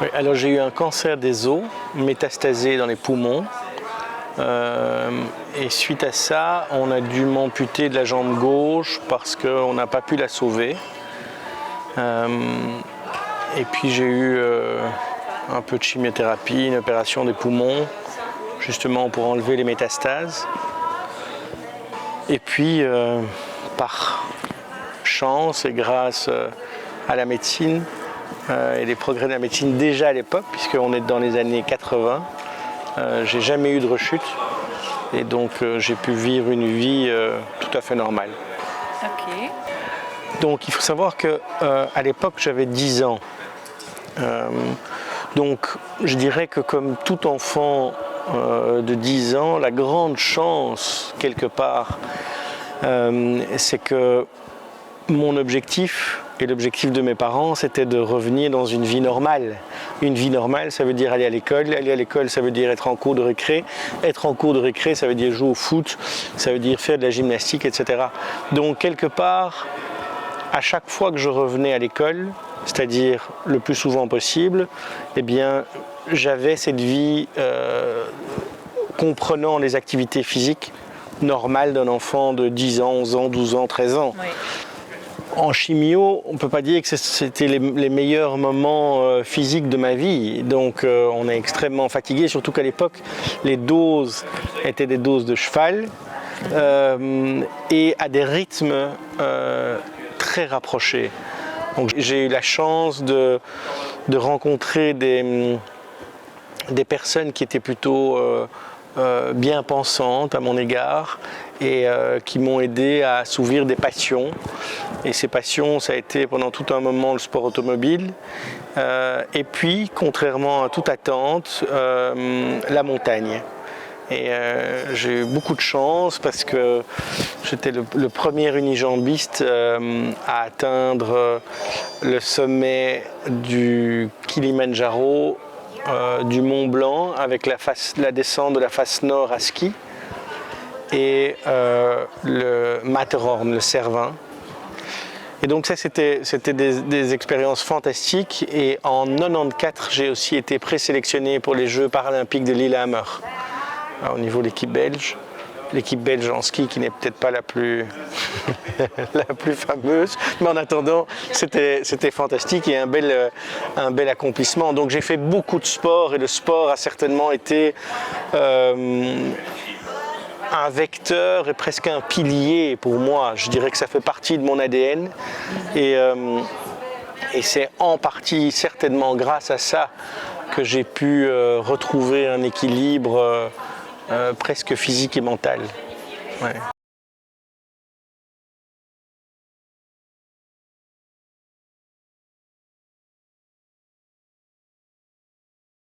Oui, alors j'ai eu un cancer des os métastasé dans les poumons. Et suite à ça, on a dû m'amputer de la jambe gauche parce qu'on n'a pas pu la sauver. Et puis j'ai eu un peu de chimiothérapie, une opération des poumons, justement pour enlever les métastases. Et puis, par chance et grâce à la médecine et les progrès de la médecine déjà à l'époque, puisqu'on est dans les années 80, j'ai jamais eu de rechute. Et donc j'ai pu vivre une vie tout à fait normale. Ok. Donc il faut savoir qu'à l'époque j'avais 10 ans. Donc je dirais que comme tout enfant de 10 ans, la grande chance quelque part, c'est que mon objectif et l'objectif de mes parents, c'était de revenir dans une vie normale. Une vie normale, ça veut dire aller à l'école. Aller à l'école, ça veut dire être en cours de récré. Être en cours de récré, ça veut dire jouer au foot. Ça veut dire faire de la gymnastique, etc. Donc, quelque part, à chaque fois que je revenais à l'école, c'est-à-dire le plus souvent possible, eh bien, j'avais cette vie comprenant les activités physiques normales d'un enfant de 10 ans, 11 ans, 12 ans, 13 ans. Oui. En chimio, on ne peut pas dire que c'était les meilleurs moments physiques de ma vie. Donc on est extrêmement fatigué, surtout qu'à l'époque, les doses étaient des doses de cheval et à des rythmes très rapprochés. Donc j'ai eu la chance de rencontrer des personnes qui étaient plutôt bien pensantes à mon égard et qui m'ont aidé à assouvir des passions. Et ces passions, ça a été pendant tout un moment le sport automobile. Et puis, contrairement à toute attente, la montagne. Et j'ai eu beaucoup de chance parce que j'étais le premier unijambiste à atteindre le sommet du Kilimandjaro, du Mont Blanc, avec la descente de la face nord à ski, et le Matterhorn, le Cervin. Et donc ça, c'était des expériences fantastiques. Et en 1994, j'ai aussi été présélectionné pour les Jeux paralympiques de Lillehammer, au niveau de l'équipe belge. L'équipe belge en ski qui n'est peut-être pas la plus fameuse, mais en attendant, c'était fantastique et un bel accomplissement. Donc j'ai fait beaucoup de sport et le sport a certainement été un vecteur et presque un pilier pour moi. Je dirais que ça fait partie de mon ADN et c'est en partie certainement grâce à ça que j'ai pu retrouver un équilibre presque physique et mental. Ouais.